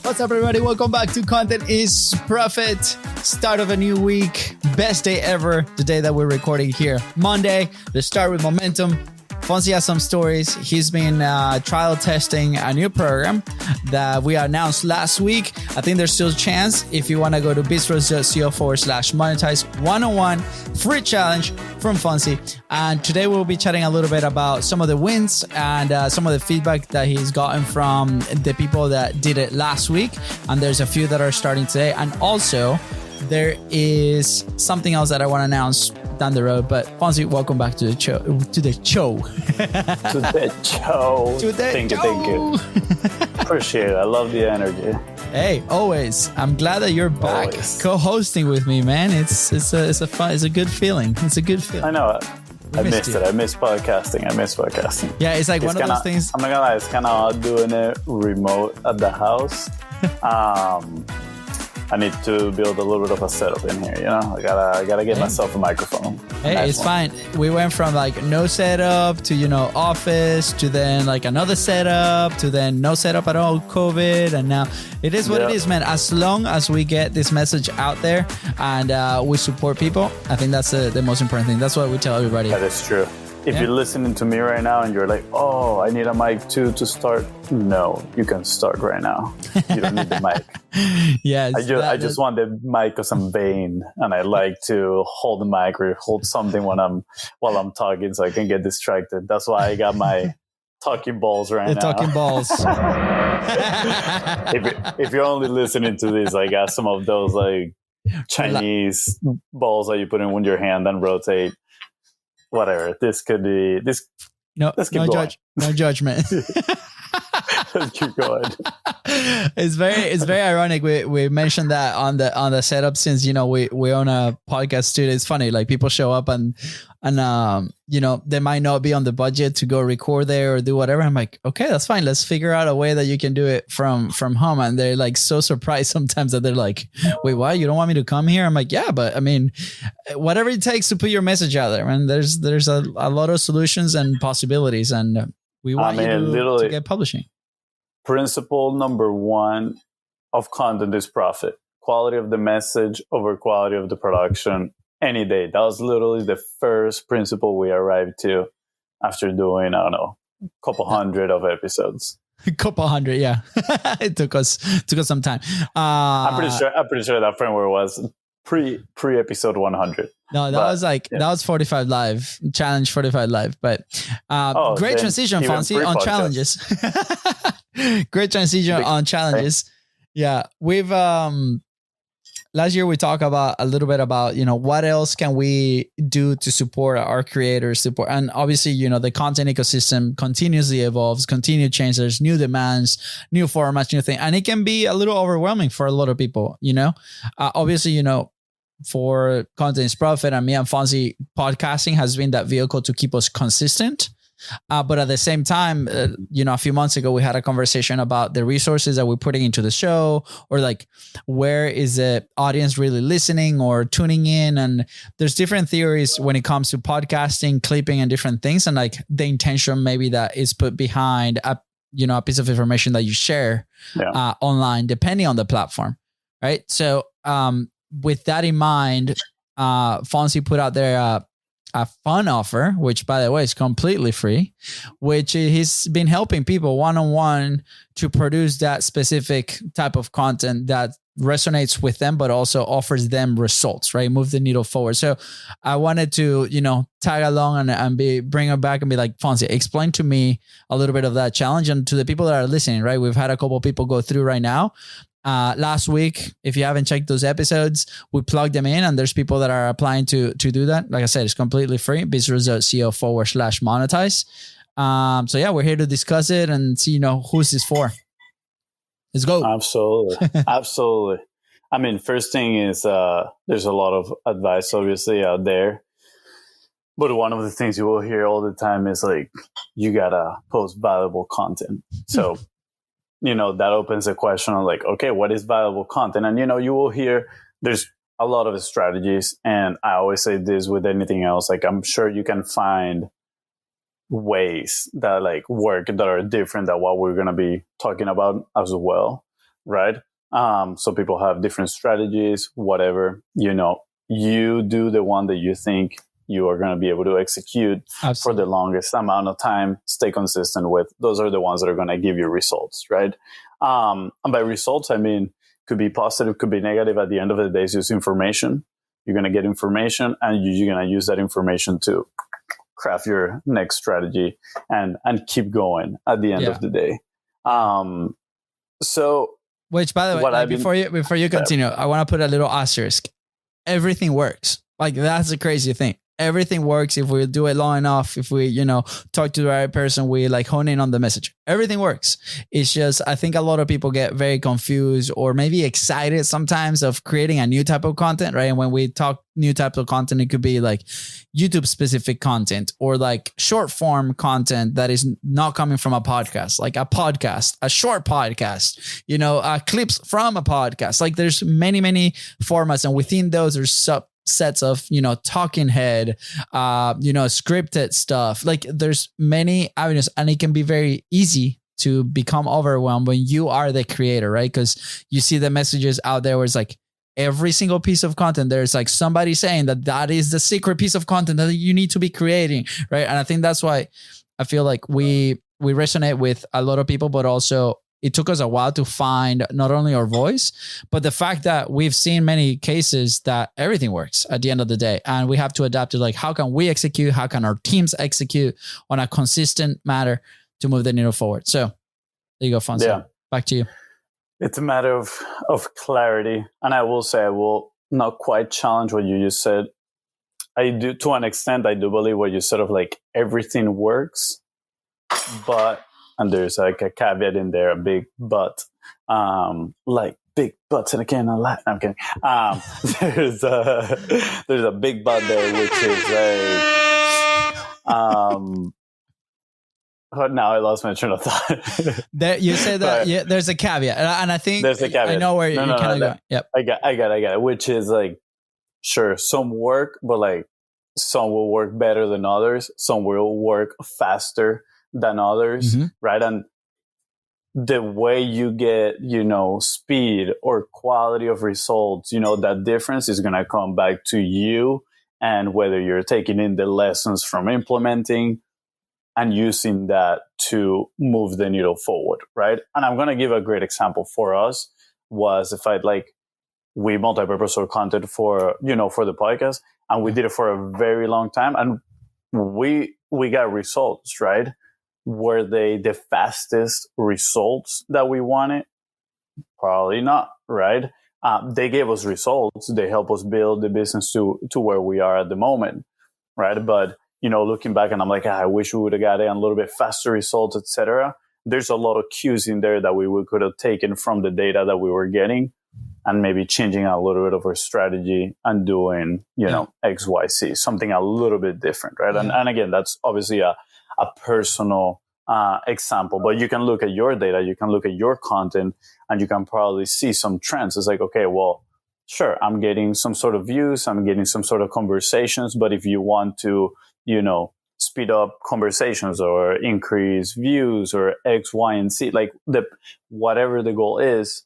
What's up, everybody? Welcome back to Content is Profit. Start of a new week. Best day ever. The day that we're recording here. Monday. Let's start with momentum. Fonzie has some stories. He's been trial testing a new program that we announced last week. I think there's still a chance if you want to go to bistros.co/monetize 101 free challenge from Fonzie. And today we'll be chatting a little bit about some of the wins and some of the feedback that he's gotten from the people that did it last week. And there's a few that are starting today. And also there is something else that I want to announce down the road. But Fonzie, welcome back to the show. Thank you. Appreciate it. I love the energy. Hey, always. I'm glad that you're back co-hosting with me, man. It's a good feeling. It's a good feeling. I know. I missed it. I miss podcasting. Yeah, it's like one of those things. I'm not gonna lie. It's kind of odd doing it remote at the house. I need to build a little bit of a setup in here, you know? I gotta get myself a microphone. Hey, it's fine. We went from like no setup to, office to then like another setup to then no setup at all, COVID. And now it is what it is, man. As long as we get this message out there and we support people, I think that's the most important thing. That's what we tell everybody. That is true. If you're listening to me right now and you're like, oh, I need a mic too to start. No, you can start right now. You don't need the mic. Yes. I just want the mic because I'm vain and I like to hold the mic or hold something while I'm talking so I can get distracted. That's why I got my talking balls right now. Talking balls. if you're only listening to this, I got some of those like Chinese balls that you put in with your hand and rotate. Whatever. This could be this. No judgment. Let's keep going. It's very ironic. We mentioned that on the setup since we own a podcast studio. It's funny, like people show up and they might not be on the budget to go record there or do whatever. I'm like, okay, that's fine. Let's figure out a way that you can do it from home. And they're like so surprised sometimes that they're like, wait, what? You don't want me to come here? I'm like, yeah, but I mean, whatever it takes to put your message out there. And there's a lot of solutions and possibilities, and we want you to get publishing. Principle number one of content is profit. Quality of the message over quality of the production any day. That was literally the first principle we arrived to after doing, I don't know, a couple hundred of episodes. A couple hundred, yeah. It took us some time. I'm pretty sure that framework was pre episode 100. No, that was 45 Live, Challenge 45 Live. But great transition, Fonzie, on challenges. Great transition on challenges. Yeah, we've last year we talked about a little bit about what else can we do to support our creators, and obviously the content ecosystem continuously evolves, continue to change. There's new demands, new formats, new things, and it can be a little overwhelming for a lot of people. Obviously for Content is Profit and me and Fonzie, podcasting has been that vehicle to keep us consistent. But at the same time, a few months ago, we had a conversation about the resources that we're putting into the show, or like, where is the audience really listening or tuning in? And there's different theories when it comes to podcasting, clipping, and different things. And like the intention maybe that is put behind a piece of information that you share online, depending on the platform. Right. So with that in mind, Fonzie put out there a fun offer, which by the way is completely free, which he's been helping people one-on-one to produce that specific type of content that resonates with them, but also offers them results, right? Move the needle forward. So I wanted to, tag along and bring it back and be like, Fonzie, explain to me a little bit of that challenge, and to the people that are listening, right? We've had a couple of people go through right now. Last week, if you haven't checked those episodes, we plugged them in, and there's people that are applying to do that. Like I said, it's completely free. bistros.co/monetize. So yeah, we're here to discuss it and see, who's this for. Let's go. Absolutely. Absolutely. I mean, first thing is, there's a lot of advice obviously out there, but one of the things you will hear all the time is like, you gotta post valuable content. So that opens a question of like, okay, what is valuable content? And, you will hear there's a lot of strategies. And I always say this with anything else, like, I'm sure you can find ways that like work that are different than what we're going to be talking about as well. right? So people have different strategies, whatever, you do the one that you think you are going to be able to execute for the longest amount of time, stay consistent with. Those are the ones that are going to give you results, right? And by results, I mean, could be positive, could be negative. At the end of the day, it's just information. You're going to get information, and you're going to use that information to craft your next strategy and keep going at the end of the day. So, which, by the way, like, before you continue, I want to put a little asterisk. Everything works. Like, that's the crazy thing. Everything works if we do it long enough. If we, talk to the right person, we like hone in on the message. Everything works. It's just, I think a lot of people get very confused or maybe excited sometimes of creating a new type of content, right? And when we talk new types of content, it could be like YouTube specific content or like short form content that is not coming from a podcast, like a podcast, a short podcast, clips from a podcast. Like there's many formats, and within those there's subsets of, talking head, scripted stuff. Like there's many avenues, and it can be very easy to become overwhelmed when you are the creator, right? Because you see the messages out there where it's like every single piece of content, there's like somebody saying that is the secret piece of content that you need to be creating, right? And I think that's why I feel like we resonate with a lot of people, but also it took us a while to find not only our voice, but the fact that we've seen many cases that everything works at the end of the day. And we have to adapt to like, how can we execute? How can our teams execute on a consistent manner to move the needle forward? So there you go, Fonzie. Yeah. Back to you. It's a matter of clarity. And I will say, I will not quite challenge what you just said. I do, to an extent, I do believe what you said of like everything works, but, and there's like a caveat in there, a big but, like big butts in a can of Latin. I'm kidding. There's a big but there, which is now I lost my train of thought. There, you said that there's a caveat, and I think there's a caveat. I know where you're kind of going. Yep, I got it. Which is like, sure, some work, but like some will work better than others. Some will work faster than others, right? And the way you get, speed or quality of results, that difference is going to come back to you, and whether you're taking in the lessons from implementing and using that to move the needle forward, right? And I'm going to give a great example for us was if we multi-purpose our content for the podcast, and we did it for a very long time, and we got results, right? Were they the fastest results that we wanted? Probably not, right? They gave us results. They helped us build the business to where we are at the moment, right? But looking back, and I'm like, I wish we would have got it on a little bit faster results, etc. There's a lot of cues in there that we could have taken from the data that we were getting, and maybe changing a little bit of our strategy and doing, X, Y, Z, something a little bit different, right? Yeah. And again, that's obviously a personal example, but you can look at your data, you can look at your content, and you can probably see some trends. It's like, okay, well, sure, I'm getting some sort of views, I'm getting some sort of conversations, but if you want to, speed up conversations or increase views or X, Y, and Z, like whatever the goal is,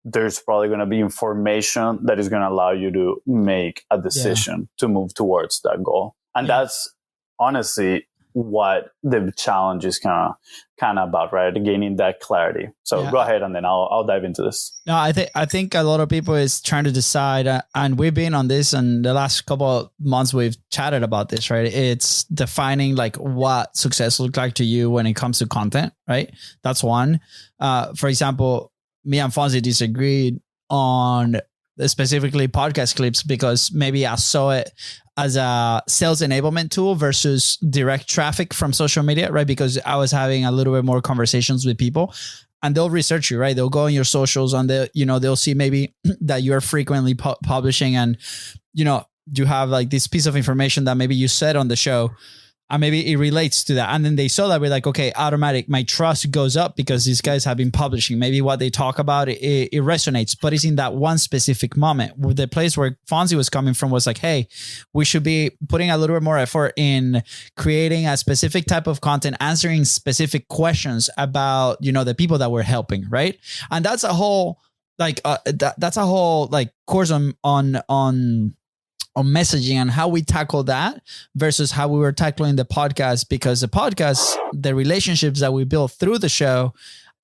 there's probably going to be information that is going to allow you to make a decision to move towards that goal. And that's honestly what the challenge is kind of about, right? Gaining that clarity. So go ahead, and then I'll dive into this. No, I think a lot of people is trying to decide, and we've been on this, and the last couple of months we've chatted about this, right? It's defining like what success looks like to you when it comes to content, right? That's one. For example, me and Fonzie disagreed on specifically podcast clips because maybe I saw it as a sales enablement tool versus direct traffic from social media, right? Because I was having a little bit more conversations with people, and they'll research you, right? They'll go on your socials, and they'll see maybe that you're frequently publishing, and you have like this piece of information that maybe you said on the show, And maybe it relates to that. And then they saw that, we're like, okay, automatic, my trust goes up because these guys have been publishing. Maybe what they talk about, it resonates, but it's in that one specific moment. The place where Fonzie was coming from was like, hey, we should be putting a little bit more effort in creating a specific type of content, answering specific questions about, the people that we're helping. Right. And that's a whole, that's a whole course on messaging and how we tackle that versus how we were tackling the podcast, because the podcast, the relationships that we build through the show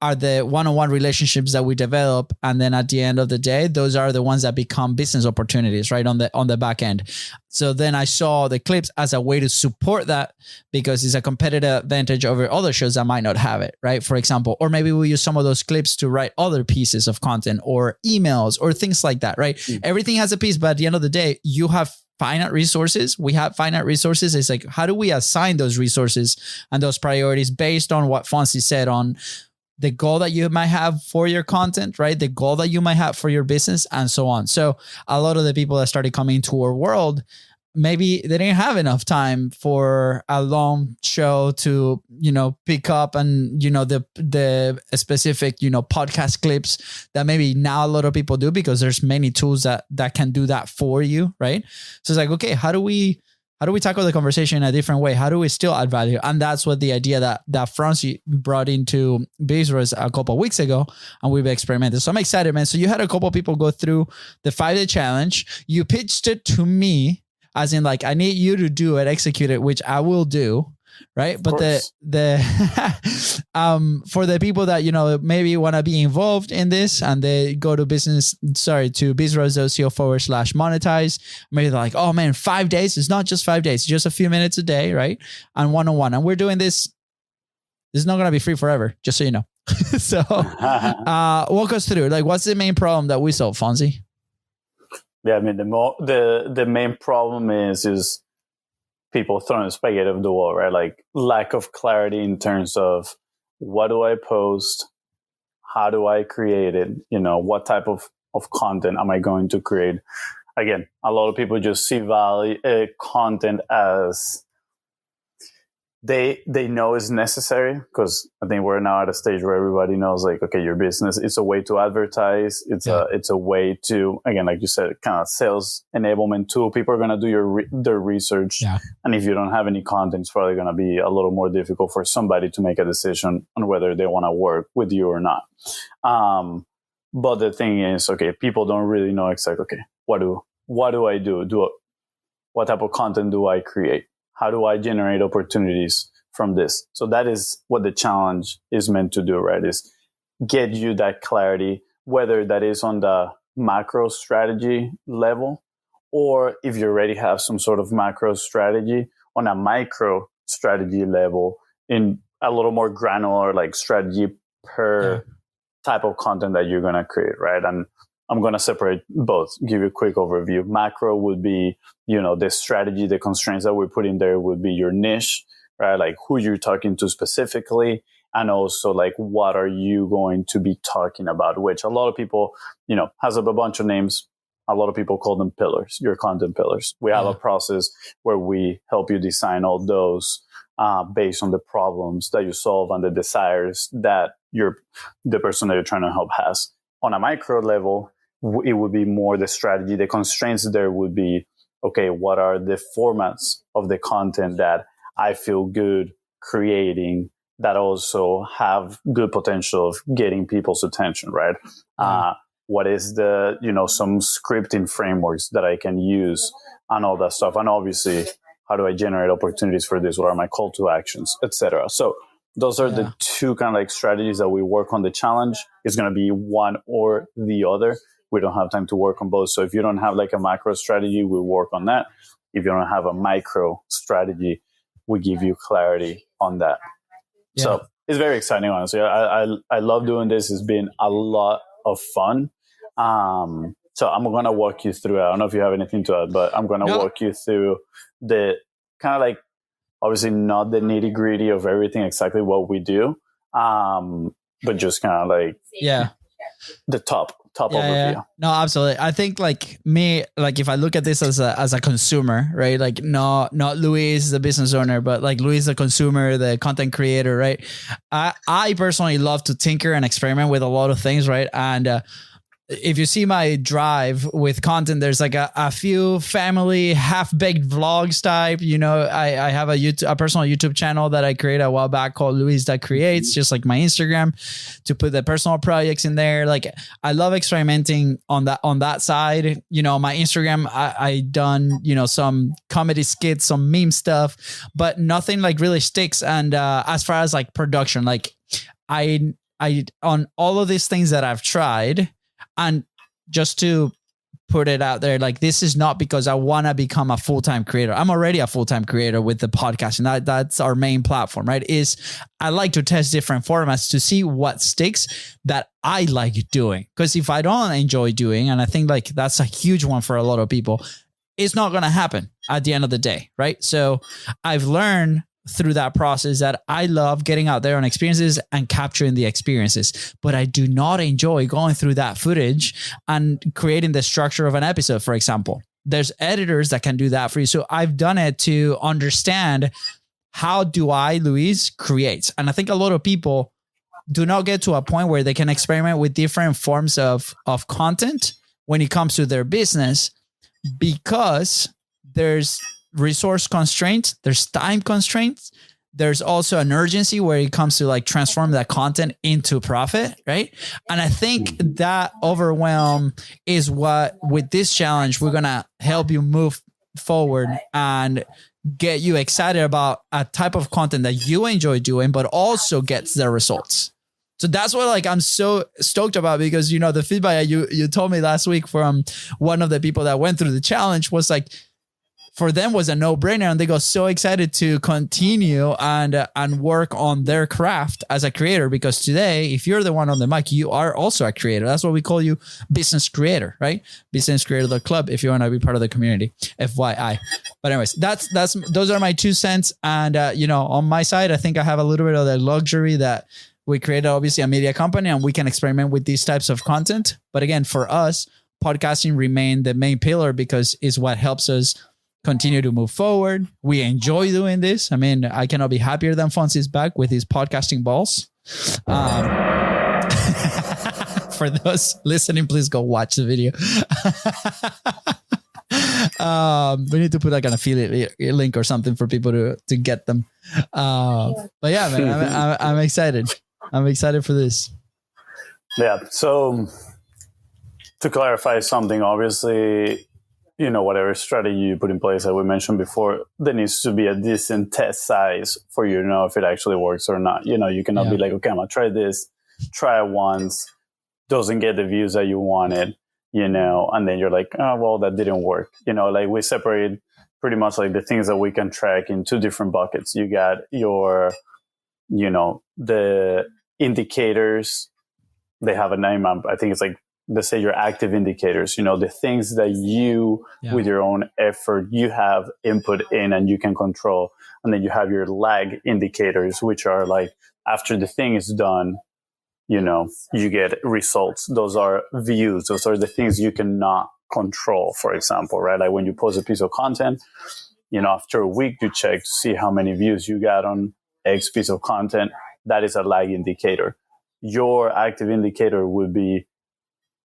are the one-on-one relationships that we develop. And then at the end of the day, those are the ones that become business opportunities, right? On the back end. So then I saw the clips as a way to support that, because it's a competitive advantage over other shows that might not have it, right? For example, or maybe we use some of those clips to write other pieces of content or emails or things like that, right? Mm-hmm. Everything has a piece, but at the end of the day, you have finite resources. We have finite resources. It's like, how do we assign those resources and those priorities based on what Fonzie said on the goal that you might have for your content, right? The goal that you might have for your business and so on. So a lot of the people that started coming to our world, maybe they didn't have enough time for a long show to, pick up and, the specific, podcast clips that maybe now a lot of people do, because there's many tools that can do that for you. Right. So it's like, okay, how do we tackle the conversation in a different way? How do we still add value? And that's what the idea that Francie brought into Biz a couple of weeks ago, and we've experimented. So I'm excited, man. So you had a couple of people go through the 5-day challenge. You pitched it to me as in I need you to do it, execute it, which I will do. Right. But the for the people that, maybe want to be involved in this and they go to bizros.co/monetize. Maybe they're like, oh man, 5 days. It's not just 5 days, it's just a few minutes a day. Right. And one-on-one. And we're doing this. This is not going to be free forever, just so you know. So walk us through, what's the main problem that we solve, Fonzie? Yeah. I mean, the main problem is people throwing spaghetti at the wall, right? Lack of clarity in terms of what do I post? How do I create it? What type of content am I going to create? Again, a lot of people just see content as they know is necessary, because I think we're now at a stage where everybody knows okay, your business, it's a way to advertise. It's a way to, again, like you said, kind of sales enablement tool. People are going to do their research. Yeah. And if you don't have any content, it's probably going to be a little more difficult for somebody to make a decision on whether they want to work with you or not. But the thing is, okay, people don't really know exactly, okay, what do I do? What type of content do I create? How do I generate opportunities from this? So that is what the challenge is meant to do, right? Is get you that clarity, whether that is on the macro strategy level, or if you already have some sort of macro strategy on a micro strategy level, in a little more granular, strategy per type of content that you're going to create, right? And I'm going to separate both, give you a quick overview. Macro would be, the strategy, the constraints that we're putting there would be your niche, right? Who you're talking to specifically, and also what are you going to be talking about, which a lot of people, has a bunch of names. A lot of people call them pillars, your content pillars. We have a process where we help you design all those based on the problems that you solve and the desires that the person that you're trying to help has. On a micro level, it would be more the strategy. The constraints there would be, okay, what are the formats of the content that I feel good creating that also have good potential of getting people's attention, right? What is the, some scripting frameworks that I can use and all that stuff. And obviously, how do I generate opportunities for this? What are my call to actions, etc. So those are the two kind of strategies that we work on the challenge. It's going to be one or the other. We don't have time to work on both. So if you don't have a macro strategy, we work on that. If you don't have a micro strategy, we give you clarity on that. Yeah. So it's very exciting, honestly. I love doing this. It's been a lot of fun. So I'm going to walk you through. I don't know if you have anything to add, but I'm going to walk you through the kind of obviously not the nitty gritty of everything, exactly what we do. But just kind of the top top overview. Yeah. No, absolutely. I think like me, like if I look at this as a consumer, right? Like not Luis, the business owner, but like Luis, the consumer, the content creator, right? I personally love to tinker and experiment with a lot of things, right? And if you see my drive with content, there's like a few family half-baked vlogs type, I have a personal YouTube channel that I created a while back called Luis That Creates, just like my Instagram, to put the personal projects in there. Like I love experimenting on that side. My Instagram, I done, some comedy skits, some meme stuff, but nothing like really sticks. And as far as like production, like I on all of these things that I've tried, and just to put it out there, like this is not because I want to become a full-time creator. I'm already a full-time creator with the podcast, and that's our main platform, right? Is I like to test different formats to see what sticks that I like doing. Because if I don't enjoy doing, and I think like that's a huge one for a lot of people, it's not going to happen at the end of the day, right? So I've learned through that process that I love getting out there on experiences and capturing the experiences, but I do not enjoy going through that footage and creating the structure of an episode, for example. There's editors that can do that for you. So I've done it to understand how do I, Luis, create. And I think a lot of people do not get to a point where they can experiment with different forms of content when it comes to their business, because there's resource constraints, there's time constraints, there's also an urgency where it comes to like transform that content into profit, right? And I think that overwhelm is what, with this challenge, we're gonna help you move forward and get you excited about a type of content that you enjoy doing, but also gets the results. So that's what like I'm so stoked about, because the feedback you told me last week from one of the people that went through the challenge was like, for them was a no-brainer, and they got so excited to continue and work on their craft as a creator, because today, if you're the one on the mic, you are also a creator. That's what we call you, business creator, right? Business Creator Club, if you want to be part of the community, FYI. But anyways, those are my 2 cents. And on my side, I think I have a little bit of the luxury that we created obviously a media company and we can experiment with these types of content. But again, for us, podcasting remained the main pillar because it's what helps us continue to move forward. We enjoy doing this. I mean, I cannot be happier than Fonzie's back with his podcasting balls. For those listening, please go watch the video. We need to put like an affiliate link or something for people to get them. But yeah, man, I'm excited. I'm excited for this. Yeah. So to clarify something, obviously, whatever strategy you put in place that we mentioned before, there needs to be a decent test size for you to know if it actually works or not. You cannot be like, okay, I'm going to try this, try it once, doesn't get the views that you wanted, and then you're like, oh, well, that didn't work. Like we separate pretty much like the things that we can track in 2 different buckets. You got your, the indicators, they have a name. I think it's like, let's say your active indicators, the things that you, with your own effort, you have input in and you can control. And then you have your lag indicators, which are like after the thing is done, you get results. Those are views. Those are the things you cannot control, for example, right? Like when you post a piece of content, after a week, you check to see how many views you got on X piece of content. That is a lag indicator. Your active indicator would be,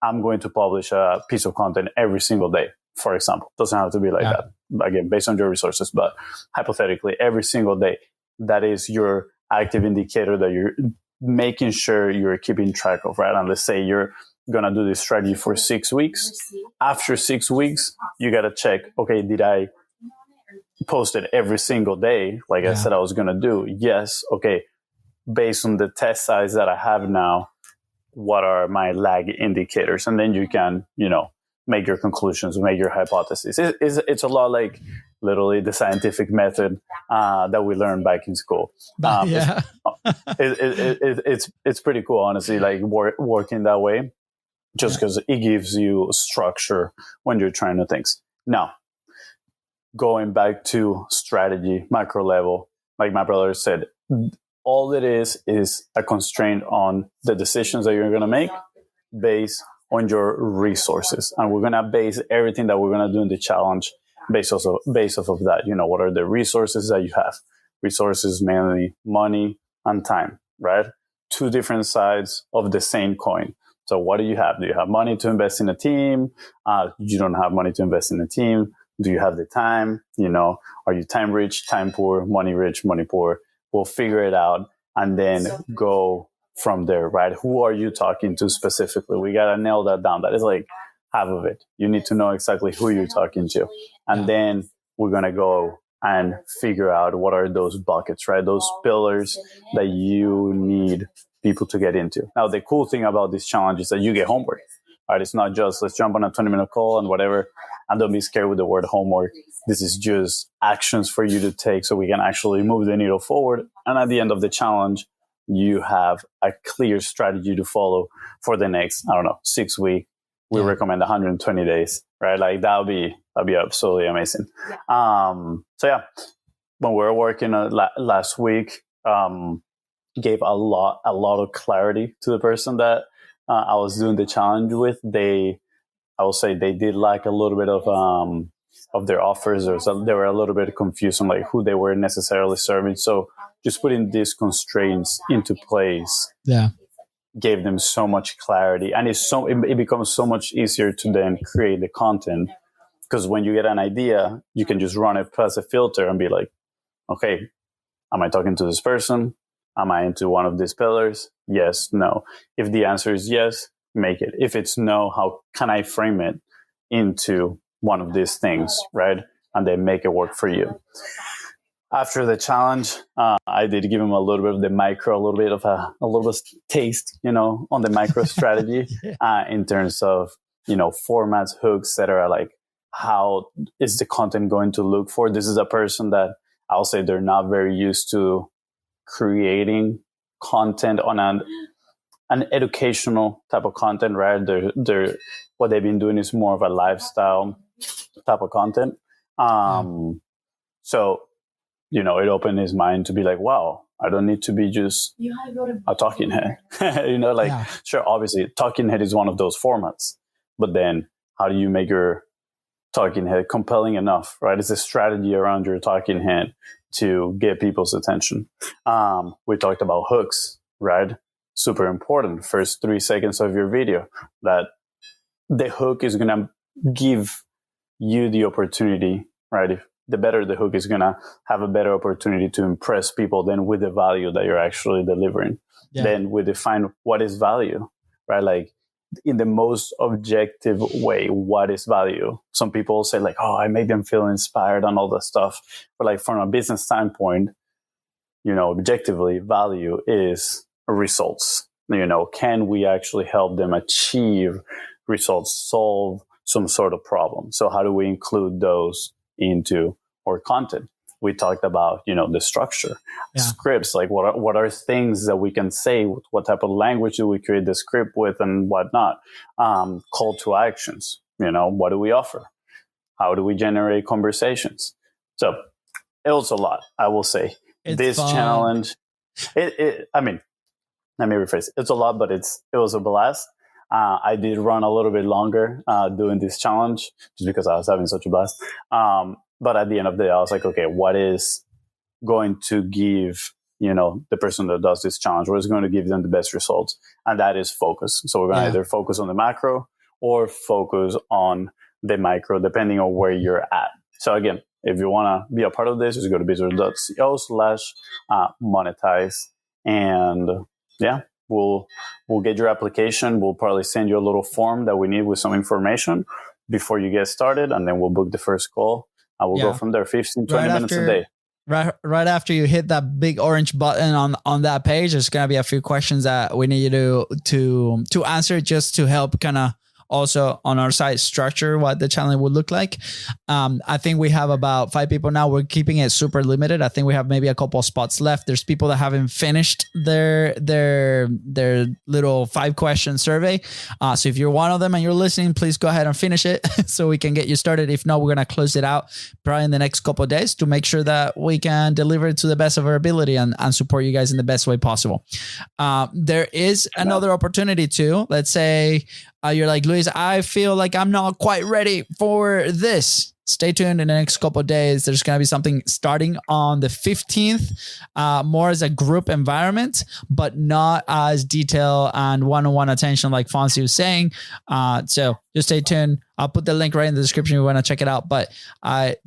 I'm going to publish a piece of content every single day, for example. Doesn't have to be like that. Again, based on your resources, but hypothetically, every single day, that is your active indicator that you're making sure you're keeping track of, right? And let's say you're going to do this strategy for 6 weeks. After 6 weeks, you got to check, okay, did I post it every single day? Like I said, I was going to do. Yes. Okay. Based on the test size that I have now, what are my lag indicators? And then you can, make your conclusions, make your hypotheses. It's a lot like literally the scientific method that we learned back in school. It's pretty cool, honestly, like working that way, just because it gives you structure when you're trying to things. Now, going back to strategy, macro level, like my brother said, all it is a constraint on the decisions that you're going to make based on your resources. And we're going to base everything that we're going to do in the challenge based off of that. You know, what are the resources that you have? Resources, mainly money and time, right? Two different sides of the same coin. So what do you have? Do you have money to invest in a team? You don't have money to invest in a team. Do you have the time? You know, are you time rich, time poor, money rich, money poor? We'll figure it out and then go from there, right? Who are you talking to specifically? We got to nail that down. That is like half of it. You need to know exactly who you're talking to. And then we're going to go and figure out what are those buckets, right? Those pillars that you need people to get into. Now, the cool thing about this challenge is that you get homework, right? It's not just let's jump on a 20-minute call and whatever, and don't be scared with the word homework. This is just actions for you to take so we can actually move the needle forward. And at the end of the challenge, you have a clear strategy to follow for the next, 6 weeks. We recommend 120 days, right? Like that'll be absolutely amazing. So yeah, when we were working last week, gave a lot of clarity to the person that I was doing the challenge with. I will say they did lack a little bit of their offers, or so they were a little bit confused on like who they were necessarily serving. So just putting these constraints into place, gave them so much clarity, and it becomes so much easier to then create the content, because when you get an idea, you can just run it past a filter and be like, okay, am I talking to this person? Am I into one of these pillars? Yes, no. If the answer is yes, make it. If it's no, how can I frame it into one of these things, right? And then make it work for you. After the challenge, I did give him a little bit of the micro, a little bit of taste, on the micro strategy in terms of, formats, hooks, etc. Like, how is the content going to look for? This is a person that I'll say they're not very used to creating content on an educational type of content, right? They're what they've been doing is more of a lifestyle type of content. So, it opened his mind to be like, wow, I don't need to be just a talking head. Sure, obviously talking head is one of those formats, but then how do you make your talking head compelling enough, right? It's a strategy around your talking head to get people's attention. We talked about hooks, right? Super important. First 3 seconds of your video, that the hook is going to give you the opportunity, right? The better the hook is going to have a better opportunity to impress people than with the value that you're actually delivering. Then we define what is value, right? Like, in the most objective way, what is value? Some people say like, oh, I make them feel inspired and all that stuff. But like from a business standpoint, objectively, value is results. Can we actually help them achieve results, solve some sort of problem? So how do we include those into our content? We talked about, the structure, scripts, like what are things that we can say, what type of language do we create the script with and whatnot. Call to actions, what do we offer? How do we generate conversations? So it was a lot, I will say. This challenge, let me rephrase. It's a lot, but it was a blast. I did run a little bit longer doing this challenge just because I was having such a blast. But at the end of the day, I was like, okay, what is going to give, the person that does this challenge, what is going to give them the best results? And that is focus. So we're going to either focus on the macro or focus on the micro, depending on where you're at. So again, if you want to be a part of this, just go to bizarre.co/monetize. And we'll get your application. We'll probably send you a little form that we need with some information before you get started. And then we'll book the first call. I will go from there, 15, 20 minutes a day. Right after you hit that big orange button on that page, there's going to be a few questions that we need you to answer, just to help kind of also on our side structure what the challenge would look like. I think we have about 5 people now. We're keeping it super limited. I think we have maybe a couple of spots left. There's people that haven't finished their little 5-question survey. So if you're one of them and you're listening, please go ahead and finish it so we can get you started. If not, we're going to close it out probably in the next couple of days to make sure that we can deliver it to the best of our ability and support you guys in the best way possible. There is another opportunity too. Let's say you're like, Luis, I feel like I'm not quite ready for this. Stay tuned in the next couple of days. There's going to be something starting on the 15th, more as a group environment, but not as detailed and one-on-one attention like Fonzie was saying. So just stay tuned. I'll put the link right in the description if you want to check it out. But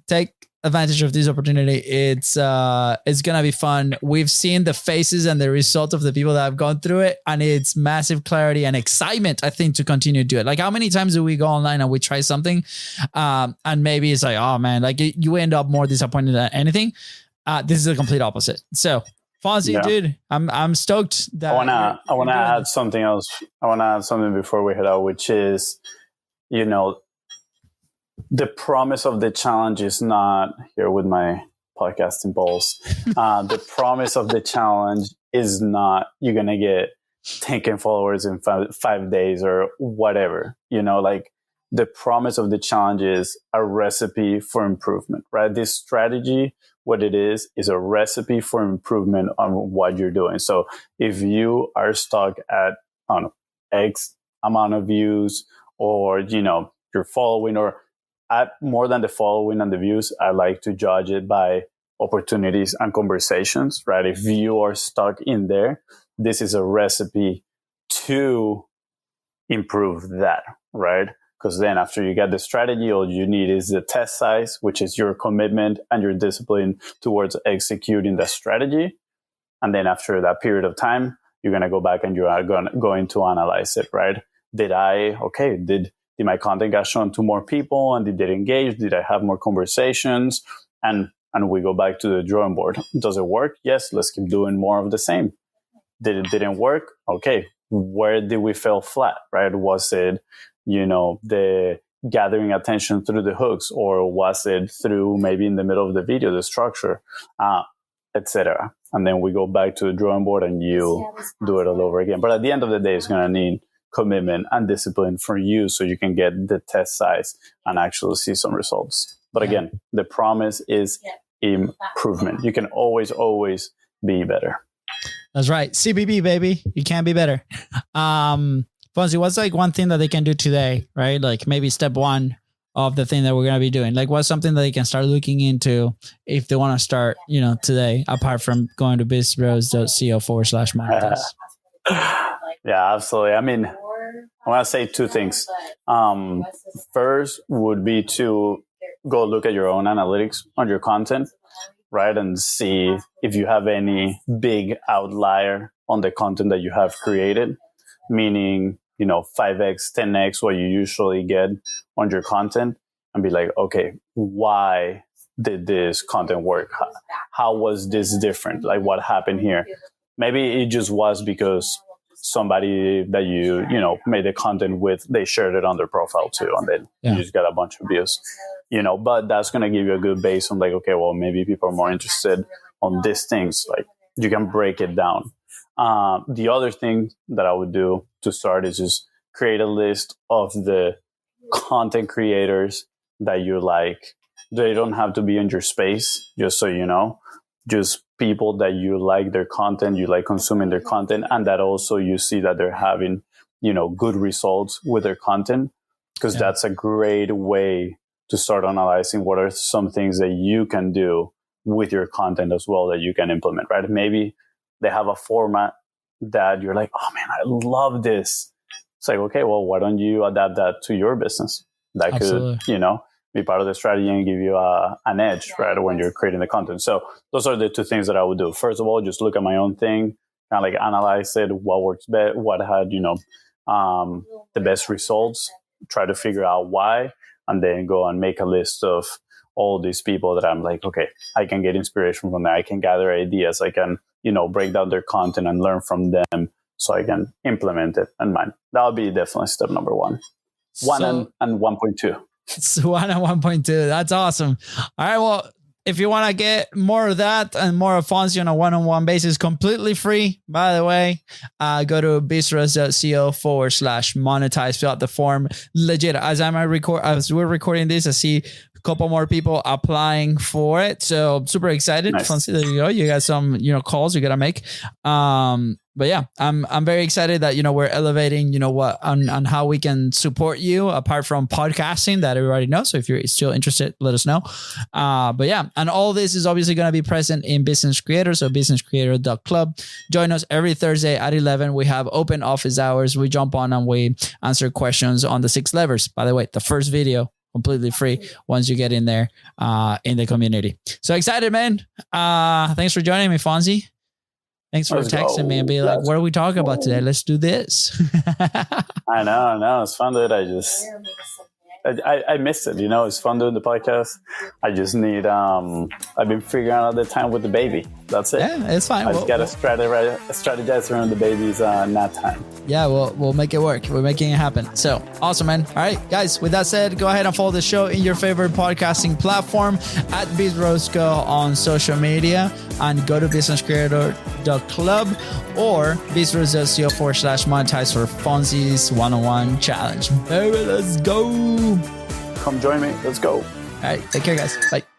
take advantage of this opportunity. It's gonna be fun. We've seen the faces and the result of the people that have gone through it, and it's massive clarity and excitement, I think, to continue to do it. Like, how many times do we go online and we try something and maybe it's like, oh man, like you end up more disappointed than anything. This is the complete opposite. So Fonzie, dude, I'm stoked that I wanna add something else. I wanna add something before we head out, which is, the promise of the challenge is not here with my podcasting balls. The promise of the challenge is not you're going to get 10K followers in 5 days or whatever. Like, the promise of the challenge is a recipe for improvement, right? This strategy, what it is a recipe for improvement on what you're doing. So if you are stuck at, I don't know, X amount of views, or, you're following, or at more than the following and the views, I like to judge it by opportunities and conversations, right? If you are stuck in there, this is a recipe to improve that, right? Because then after you get the strategy, all you need is the test size, which is your commitment and your discipline towards executing the strategy. And then after that period of time, you're going to go back and you are going to analyze it, right? Did my content get shown to more people, and did they engage? Did I have more conversations? And we go back to the drawing board. Does it work? Yes, let's keep doing more of the same. Didn't work? Okay, where did we fail flat, right? Was it, the gathering attention through the hooks, or was it through maybe in the middle of the video, the structure, etc. And then we go back to the drawing board and you do it all over again. But at the end of the day, it's going to need commitment and discipline for you so you can get the test size and actually see some results. But again, the promise is improvement. You can always be better. That's right. CBB, baby. You can be better. Fonzie, what's like one thing that they can do today, right? Like maybe step one of the thing that we're going to be doing. Like what's something that they can start looking into if they want to start, today, apart from going to bizbros.co/monetize? Yeah, absolutely. I mean, I want to say two things. First would be to go look at your own analytics on your content, right? And see if you have any big outlier on the content that you have created, meaning, 5x, 10x what you usually get on your content, and be like, okay, why did this content work? How was this different? Like, what happened here? Maybe it just was because somebody that you made the content with, they shared it on their profile too, and then you just got a bunch of views, but that's going to give you a good base on like, okay, well, maybe people are more interested on these things. Like, you can break it down. The other thing that I would do to start is just create a list of the content creators that you like. They don't have to be in your space, just so you know, just people that you like their content, you like consuming their content, and that also you see that they're having, good results with their content, because that's a great way to start analyzing what are some things that you can do with your content as well that you can implement, right? Maybe they have a format that you're like, oh man, I love this. It's like, okay, well, why don't you adapt that to your business? That could, be part of the strategy and give you an edge, right, when you're creating the content. So those are the two things that I would do. First of all, just look at my own thing, kind of like analyze it, what works best, what had, the best results, try to figure out why, and then go and make a list of all these people that I'm like, okay, I can get inspiration from them. I can gather ideas. I can, break down their content and learn from them so I can implement it in mine. That would be definitely step number one. One and 1.2. It's 1 and 1.2. That's awesome. All right. Well, if you want to get more of that and more of Fonzie on a one-on-one basis, completely free, by the way, go to bizbros.co/monetize, fill out the form. Legit. As we're recording this, I see couple more people applying for it. So super excited. Nice. Fonzie, there you go. You got some, calls you got to make. But yeah, I'm very excited that, we're elevating, on how we can support you apart from podcasting that everybody knows. So if you're still interested, let us know. But yeah, and all this is obviously going to be present in Business Creator. So businesscreator.club. Join us every Thursday at 11. We have open office hours. We jump on and we answer questions on the 6 levers. By the way, the first video, completely free once you get in there, in the community. So excited, man. Thanks for joining me, Fonzie. Thanks for texting me and being like, what are we talking about today? Let's do this. I know. It's fun that I missed it. It's fun doing the podcast. I just need, I've been figuring out the time with the baby. That's it. Yeah, it's fine. I just got to strategize around the baby's nap time. Yeah, we'll make it work. We're making it happen. So awesome, man. All right, guys, with that said, go ahead and follow the show in your favorite podcasting platform at BizRosco on social media, and go to businesscreator.club or bizrosco.com/monetize for Fonzie's one-on-one challenge. Baby, let's go. Come join me. Let's go. All right, take care, guys. Bye.